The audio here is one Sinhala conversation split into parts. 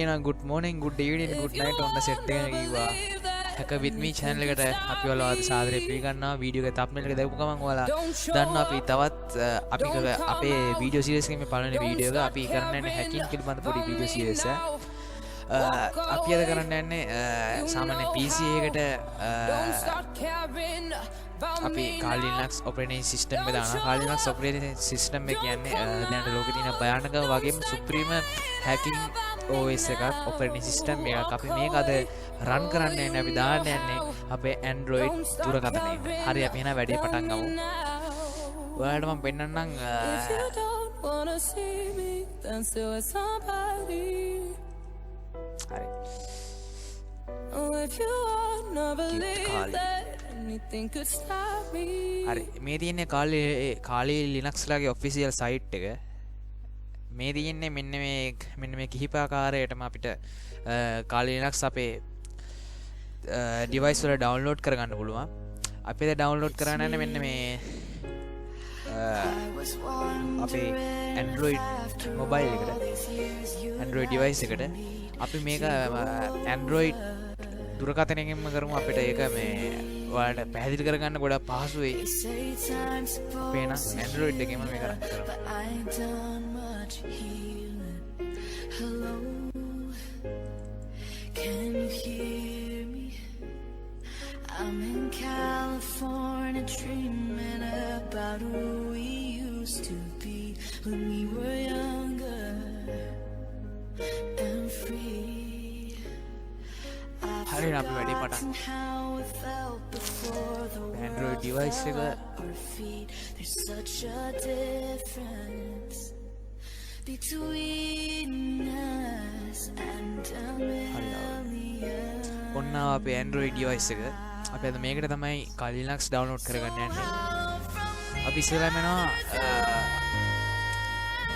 කියනවා good morning good evening good night ඔන්න සෙට් එක කිව්වා. hack with me channel එකට අපි ඔයාලා සාදරයෙන් පිළිගන්නවා. වීඩියෝ එක thumbnail එක දැකපු ගමන් ඔයාලා දන්නවා අපි තවත් අපි අපේ වීඩියෝ සීරීස් එකේ මේ පළවෙනි වීඩියෝ එක අපි කරන්නේ hacking පිළිබඳ පොඩි වීඩියෝ සීරීස් එක. අපි අද කරන්න යන්නේ සාමාන්‍ය PC එකට අපි Kali.Linux operating system එක දානවා. Kali.Linux operating system එක කියන්නේ දැනට ලෝකේ තියෙන භයානක වගේම supreme hacking OS එකක් operating system එකක්. අපි මේක අද run කරන්න යන්නේ අපි දාන්න යන්නේ අපේ Android දුරකථනයේ. හරි අපි එහෙනම් වැඩේ පටන් ගමු. ඔයාලට මම පෙන්නන්නම් හරි හරි මේ තියෙන්නේ Kali.Linux ලාගේ official site එක. මේ තියෙන්නේ මෙන්න මේ කිහිපාකාරයටම අපිට Kali.Linux අපේ device වල download කරගන්න පුළුවන්. අපි ඒක download කරන්න යන්නේ මෙන්න මේ අපේ Android mobile එකට Android device එකට අපි මේක Android දුරකථනයෙන්ම කරමු. අපිට ඒක මේ ඔයාලට පැහැදිලි කරගන්න ගොඩක් පහසු වෙයි. අපේ නම් Android එකේම මේක කරමු. Can you hear me? I'm in California dreaming about who we used to be when we were younger and free. හරි අපි වැඩේ පටන් Android device එක there's such a difference between us and a million. ඔන්න අපේ Android device එක. අපි අද මේකට තමයි Kali.Linux download කරගන්න යන්නේ. අපි ඉස්සෙල්ලාම යනවා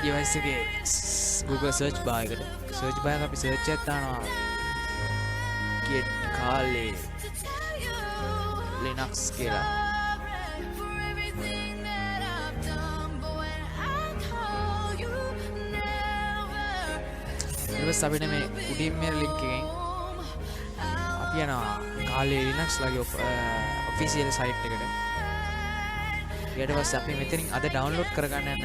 device එකේ Google search bar එකට. search bar එක අපි search එකක් දානවා get Kali.Linux කියලා. ඊට අපිට මේ උඩින් මේ link එකෙන් අපි යනවා Kali.Linux ලාගේ official site එකට. ඊට පස්සේ අපි මෙතනින් අද download කරගන්න යන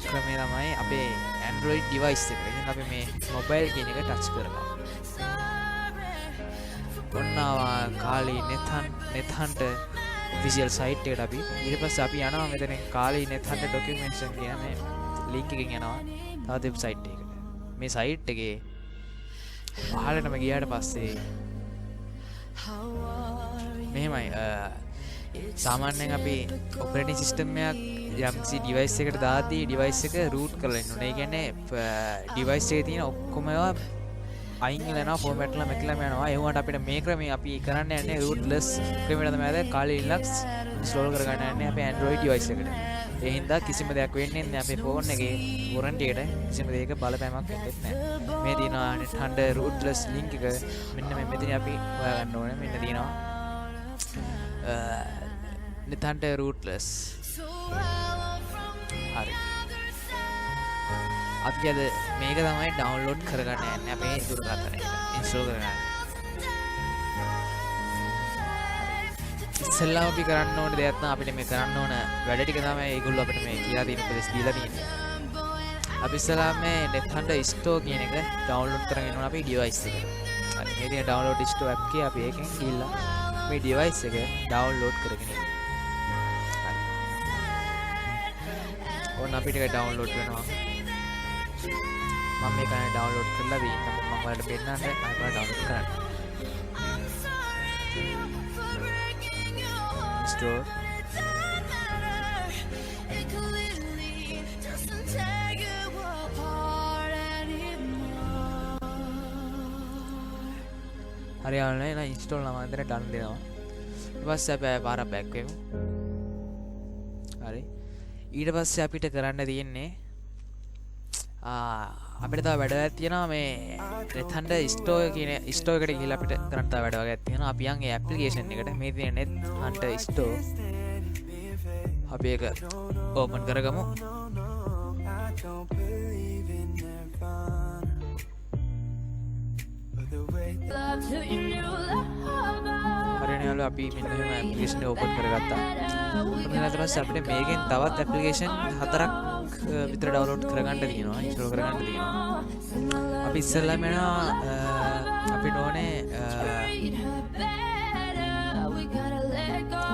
ක්‍රමය තමයි අපේ Android device එකට. ඉතින් අපි මේ mobile කියන එක touch කරනවා. ඔන්න Kali.Nethunter official site එකට අපි. ඊට පස්සේ අපි යනවා මෙතනින් Kali.Nethunter documentation කියන මේ link එකෙන් යනවා තවත් website එකකට. මේ site එකේ පහළටම ගියාට පස්සේ මෙහෙමයි සාමාන්‍යයෙන් අපි operating system එකක් යම්කිසි device එකකට දාද්දී device එක root කරලා ඉන්න ඕනේ. ඒ කියන්නේ device එකේ තියෙන ඔක්කොම ඒවා අයින් වෙලා යනවා format කරලා මෙතලම යනවා. ඒ වුණාට අපිට මේ ක්‍රමය අපි කරන්න යන්නේ rootless ක්‍රමයට තමයි අද Kali.Linux install කරගන්න යන්නේ අපේ Android device එකට. ඒ හින්දා කිසිම දෙයක් වෙන්නේ නැහැ අපේ phone එකේ warranty එකට කිසිම දෙයක බලපෑමක් වෙන්නේ නැහැ. මේ තියෙනවා Nethunter rootless link එක මෙන්න මෙතන අපි හොයාගන්න ඕනේ. මෙන්න තියෙනවා Nethunter rootless. හරි. අපි අද මේක තමයි download කරගන්න යන්නේ අපේ දුරකථනයට install කරගන්න. ඉස්සෙල්ලාම අපි කරන්න ඕනේ දෙයක් තමයි අපිට මේ කරන්න ඕන වැඩ ටික තමයි ඒගොල්ලෝ අපිට මේ කියලා තියෙන උපදෙස් දීලා තියෙන්නේ. අපි ඉස්සෙල්ලාම මේ Nethunter store කියන එක download කරගෙන යනවා අපේ device එකට. හරි මේ තියෙන download store app එකේ අපි ඒකෙන් ගිහිල්ලා මේ device එක download කරගෙන ඉන්නවා. හරි. ඕන අපිට ඒක download වෙනවා. මම මේක download කරලා තියෙනවා. මම ඔයාලට පෙන්නන්න ආයෙත් download කරන්න. Store. හරි ආවනේ නා install නම් අතර done දෙනවා. ඊට පස්සේ අපි පාරක් back වෙමු. හරි. ඊට පස්සේ අපිට කරන්න තියෙන්නේ අපිට තව වැඩක් තියෙනවා මේ Nethunter store කියන store එකට ගිහිල්ලා අපිට කරන්න තව වැඩ වගේක් තියෙනවා. අපි යන් ඒ application එකට මේ තියෙන Nethunter store අපි ඒක open කරගමු. හරිනේ යාළුවා අපි මෙන්න මෙහෙම ඇප්ලිකේෂන් එක ඕපන් කරගත්තා. ඊට පස්සේ අපිට මේකෙන් තවත් ඇප්ලිකේෂන් 4ක් විතර ඩවුන්ලෝඩ් කරගන්න තියෙනවා, ඉන්ස්ටෝල් කරගන්න තියෙනවා. අපි ඉස්සෙල්ලාම යනවා අපිට ඕනේ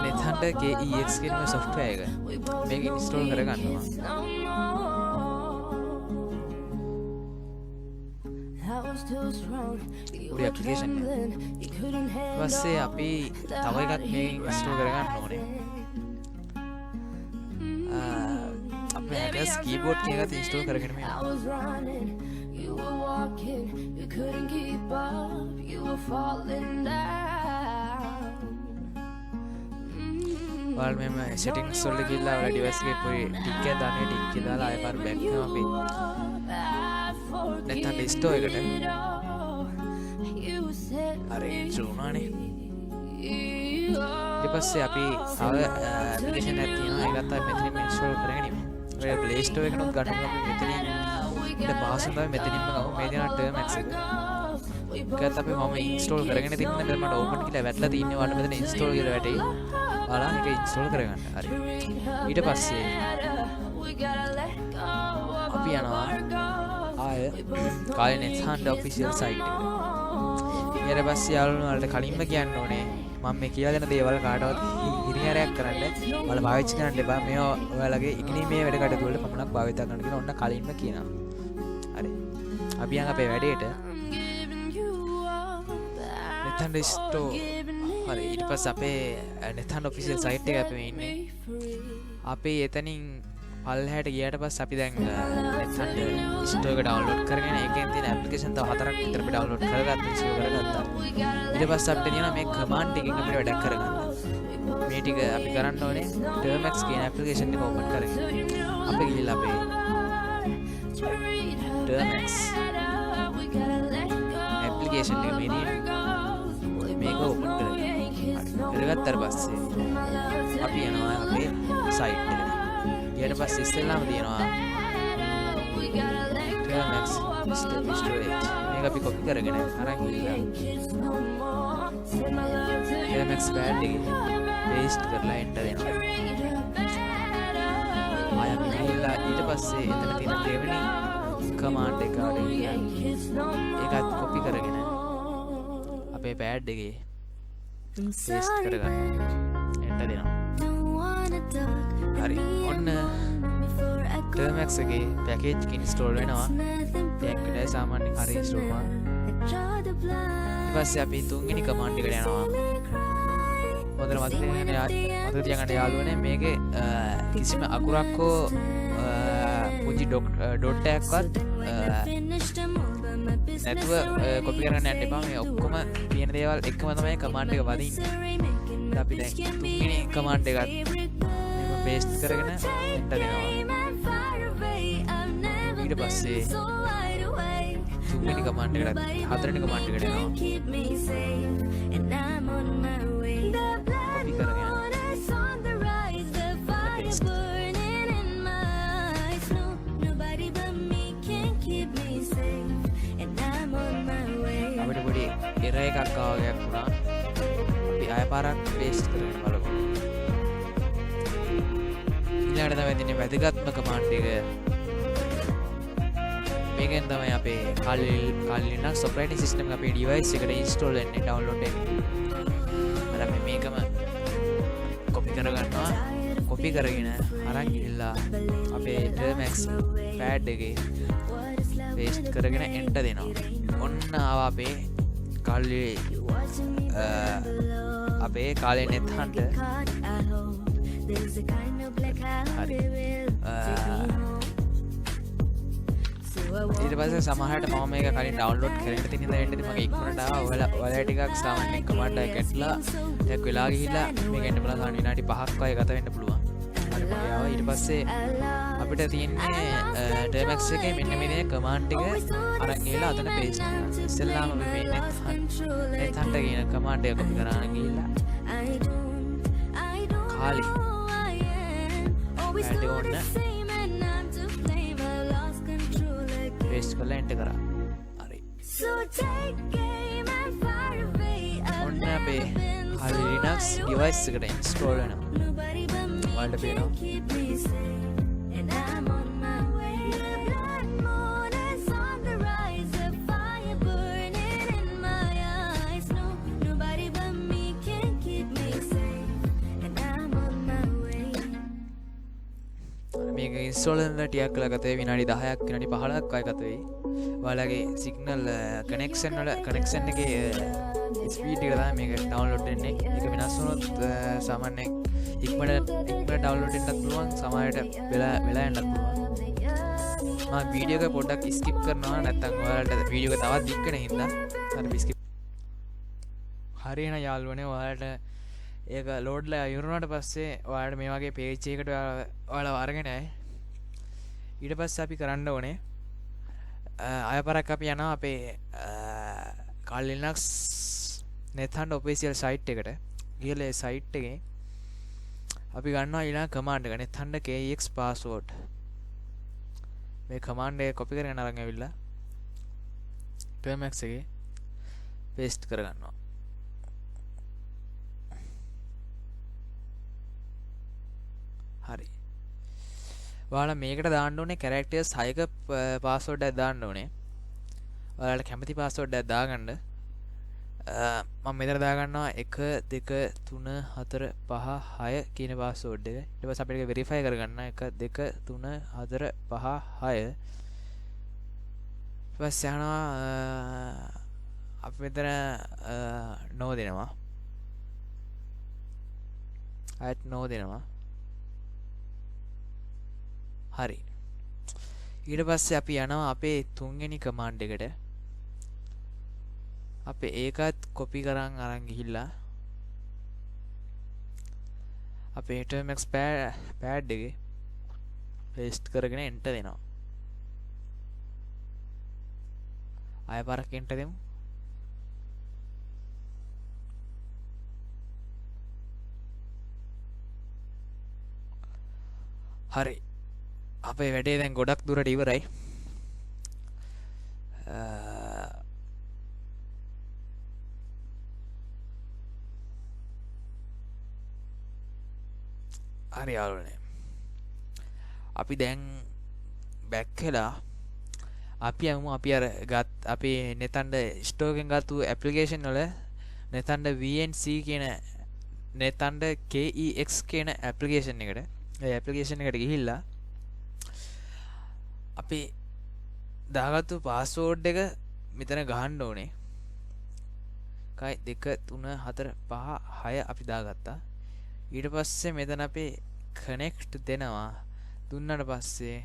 Nethunter KEX කියන මේ software එක. මේක ඉන්ස්ටෝල් කරගන්නවා. උඩ ඇප්ලිකේෂන් එක. ඊපස්සේ අපි තව එකක් මේක ඉන්ස්ටෝල් කරගන්න ඕනේ. අපේ හැකර්ස් කීබෝඩ් එකත් ඉන්ස්ටෝල් කරගෙන මේ ඔයාලා මෙම සෙටින්ග්ස් වලට ගිහලා ඔයාලා ඩිවයිස් එකේ පොඩි ටික් එකක් දාන්න ටික් එක දාලා ආයෙ පාර බෑක් කරනවා අපි Nethunter ස්ටෝර් එකට. අර ඉන්ට්‍රෝ උනානේ. ඊට පස්සේ අපි තව ඇප්ලිකේෂන් එකක් තියෙනවා. ඒකත් අපි මෙතනින් ඉන්ස්ටෝල් කරගෙන ඉමු. ඔය ප්ලේ ස්ටෝර් එකනොත් ගන්න අපි මෙතනින් ඉන්න පාසෙන් තමයි මෙතනින්ම ගමු. මේ දෙනා ටර්මැක්ස් එක. ඒකත් අපි මම ඉන්ස්ටෝල් කරගෙන තින්නේ මට ඕපන් කියලා වැටලා තින්නේ. ඔයාලා මෙතන ඉන්ස්ටෝල් කියලා වැටේ. ඔයාලා ඒක ඉන්ස්ටෝල් කරගන්න. හරි. ඊට පස්සේ අපි යනවා ආය Kali.nethunter official site එකට. ඊට පස්සේ යාළුවෝ වලට කලින්ම කියන්න ඕනේ මම මේ කියලා දෙන දේවල් කාටවත් හිරිහැරයක් කරන්න ඔයාලා පාවිච්චි කරන්න එපා. මේවා ඔයාලගේ ඉගෙනීමේ වැඩ කටයුතු වලට පමණක් භාවිත කරන්න කියලා ඔන්න කලින්ම කියනවා. හරි. අපි යන් අපේ වැඩේට Nethunter store. හරි. ඊට පස්සේ අපේ Nethunter official site එක අපි ඉන්නේ. අපි එතනින් පල්ලෙහාට ගියාට පස්සේ අපි දැන් Nethunter store එක ඩවුන්ලෝඩ් කරගෙන ඒකෙන් තියෙන ඇප්ලිකේෂන් තව 4ක් විතර අපි ඩවුන්ලෝඩ් කරගත්තා ඉන්ස්ටෝල් කරගත්තා. ඊට පස්සේ අපිට තියෙනවා මේ කමාන්ඩ් එකකින් අපිට වැඩක් කරගන්න. මේ ටික අපි කරන්න ඕනේ Termax කියන ඇප්ලිකේෂන් එක ඕපන් කරගෙන. අපි ගිහිල්ලා අපේ Termax ඇප්ලිකේෂන් එක මේක ඕපන් කරගෙන. හරි. කරගත්තාට පස්සේ අපි යනවා අපේ සයිට් එකට. ඊට පස්සේ ඉස්සෙල්ලාම තියෙනවා Termax storage. මේක අපි කොපි කරගෙන අරන් ගිහලා Termax pad එකේ paste කරලා enter දෙනවා. ආයෙ අපි ගිහලා ඊට පස්සේ එතන තියෙන දෙවෙනි command එක අරගෙන ඒකත් කොපි කරගෙන අපේ pad එකේ paste කරගන්න enter දෙනවා. හරි. ඔන්න Termax එකේ පැකේජ් එක ඉන්ස්ටෝල් වෙනවා. ඒකටයි සාමාන්‍යයෙන් හරි ඉන්ස්ටෝල් කරනවා. ඊට පස්සේ අපි තුන්වෙනි කමාන්ඩ් එකට යනවා. හොඳට මතක තියාගන්න යාළුවනේ මේකේ කිසිම අකුරක් හෝ පුංචි ඩොට් එකක්වත් නැතුව කොපි කරන්න යන්න එපා. මේ ඔක්කොම තියෙන දේවල් එකම තමයි කමාන්ඩ් එක වදින්නේ. අපි දැන් තුන්වෙනි කමාන්ඩ් එකත් paste කරගෙන enter දෙනවා. ඊට පස්සේ තුන්වෙනි කමාන්ඩ් එකට හතරවෙනි කමාන්ඩ් එකට යනවා. කොපි කරගෙන paste. අපිට පොඩි error එකක් ආවයක් වුණා. අපි ආය පාරක් paste කරගෙන බලමු. ඊළඟට තමයි තියෙන්නේ වැදගත්ම කමාන්ඩ් එක. මේකෙන් තමයි අපේ Kali.Linux operating system එක අපේ device එකට install වෙන්නේ, download වෙන්නේ. අර මේකම copy කරගන්නවා. copy කරගෙන අරන් ගිහිල්ලා අපේ Termax pad එකේ paste කරගෙන enter දෙනවා. ඔන්න ආවා අපේ Kali.Nethunter. හරි. ඊට පස්සේ සමහරට මම මේක කලින් ඩවුන්ලෝඩ් කරගෙන තියෙන ඉඳලා එන්න ඉතින් මගේ ඉක්මනට ආවා. ඔයාලා ටිකක් සාමාන්‍යයෙන් කමාන්ඩ් එක කැටලා ටිකක් වෙලා ගිහිල්ලා මේක එන්න බලන්න විනාඩි 5ක් වගේ ගත වෙන්න පුළුවන්. හරි මගේ ආවා. ඊට පස්සේ අපිට තියෙන්නේ Termax එකේ මෙන්න මේ කමාන්ඩ් එක අරන් ගිහලා අතන paste කරනවා. ඉස්සෙල්ලාම අපි මේ Nethunter කියන කමාන්ඩ් එක කොපි කරගෙන ගිහිල්ලා Kali pad එක ඔන්න paste කරලා enter කරා. හරි. තමයි අපේ Kali Linux device එකට install වෙනවා. ඔයාලට පේනවා. මේක ඉන්ස්ටෝල් කරලා ටිකක් කළා ගත වෙයි විනාඩි 10ක් විනාඩි 15ක් වගේ ගත වෙයි. ඔයාලගේ සිග්නල් කනෙක්ෂන් එකේ ස්පීඩ් එක තමයි මේක ඩවුන්ලෝඩ් වෙන්නේ. ඒක වෙනස් වුණොත් සාමාන්‍යයෙන් ඉක්මනට ඩවුන්ලෝඩ් වෙන්නත් පුළුවන්, සමහරවිට වෙලා යන්නත් පුළුවන්. මම වීඩියෝ එක පොඩ්ඩක් ස්කිප් කරනවා නැත්නම් ඔයාලට වීඩියෝ එක තවත් දික් වෙන හින්දා හරි ස්කිප්. හරියන යාළුවනේ ඔයාලට ඒක ලෝඩ්ලා ඉවරුණාට පස්සේ ඔයාලට මේ වගේ පේජ් එකකට ඔයාලා අරගෙන ආයි ඊට පස්සේ අපි කරන්න ඕනේ ආයපරක් අපි යනවා අපේ Kali.nethunter official site එකට. ගිහලා ඒ site එකේ අපි ගන්නවා ඊළඟ command එක nethunter kex password. මේ command එක copy කරගෙන අරන් ඇවිල්ලා Permax එකේ paste කරගන්නවා. හරි. ඔයාලා මේකට දාන්න ඕනේ characters 6ක password එකක් දාන්න ඕනේ. ඔයාලට කැමති password එකක් දාගන්න. මම මෙතන දාගන්නවා 1 2 3 4 5 6 කියන password එක. ඊට පස්සේ අපිට ඒක verify කරගන්න 1 2 3 4 5 6. ඊට පස්සේ යනවා අපි මෙතන no දෙනවා. ආයෙත් no දෙනවා. හරි. ඊට පස්සේ අපි යනවා අපේ තුන්වෙනි කමාන්ඩ් එකට. අපි ඒකත් කොපි කරන් අරන් ගිහිල්ලා අපේ termx pad එකේ paste කරගෙන enter දෙනවා. ආයෙ පාරක් enter දෙමු. හරි. අපේ වැඩේ දැන් ගොඩක් දුරට ඉවරයි. හරි යාළුවනේ. අපි දැන් බැක් වෙලා අපි අර අපේ Nethunter store එකෙන් ගත්තු application වල Nethunter VNC කියන Nethunter KEX කියන application එකට ඒ application එකට ගිහිල්ලා අපි දාගත්තු password එක මෙතන ගහන්න ඕනේ. 1 2 3 4 5 6 අපි දාගත්තා. ඊට පස්සේ මෙතන අපි connect දෙනවා. දුන්නාට පස්සේ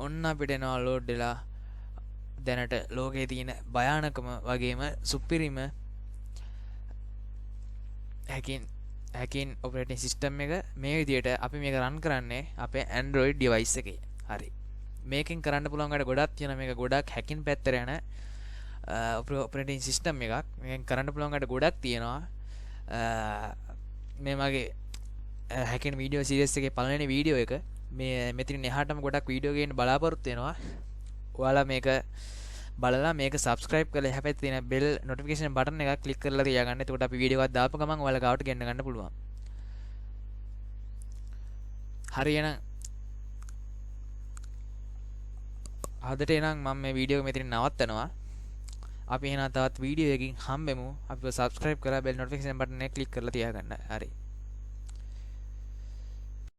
ඔන්න අපිට එනවා load වෙලා දැනට ලෝකේ තියෙන භයානකම වගේම සුපිරිම hacking operating system එක මේ විදිහට අපි මේක run කරන්නේ අපේ Android device එකේ. හරි. මේකෙන් කරන්න පුළුවන් වැඩ ගොඩක් තියෙනවා. මේක ගොඩක් hacking පැත්තට යන operating system එකක්. මේකෙන් කරන්න පුළුවන් වැඩ ගොඩක් තියෙනවා. මේ මගේ hacking video series එකේ පළවෙනි වීඩියෝ එක මේ මෙතනින් එහාටම ගොඩක් වීඩියෝ ගේන්න බලාපොරොත්තු වෙනවා. ඔයාලා මේක බලලා මේක subscribe කරලා එහා පැත්තේ තියෙන bell notification button එක click කරලා තියාගන්න. එතකොට අපි වීඩියෝ එකක් දාපු ගමන් ඔයාලා ගාවට ගෙන්න ගන්න පුළුවන්. හරි එහෙනම් අදට එනම් මම මේ වීඩියෝ එක මෙතනින් නවත්තනවා. අපි එහෙනම් තවත් වීඩියෝ එකකින් හම්බෙමු. අපිව subscribe කරලා bell notification button එක click කරලා තියාගන්න. හරි.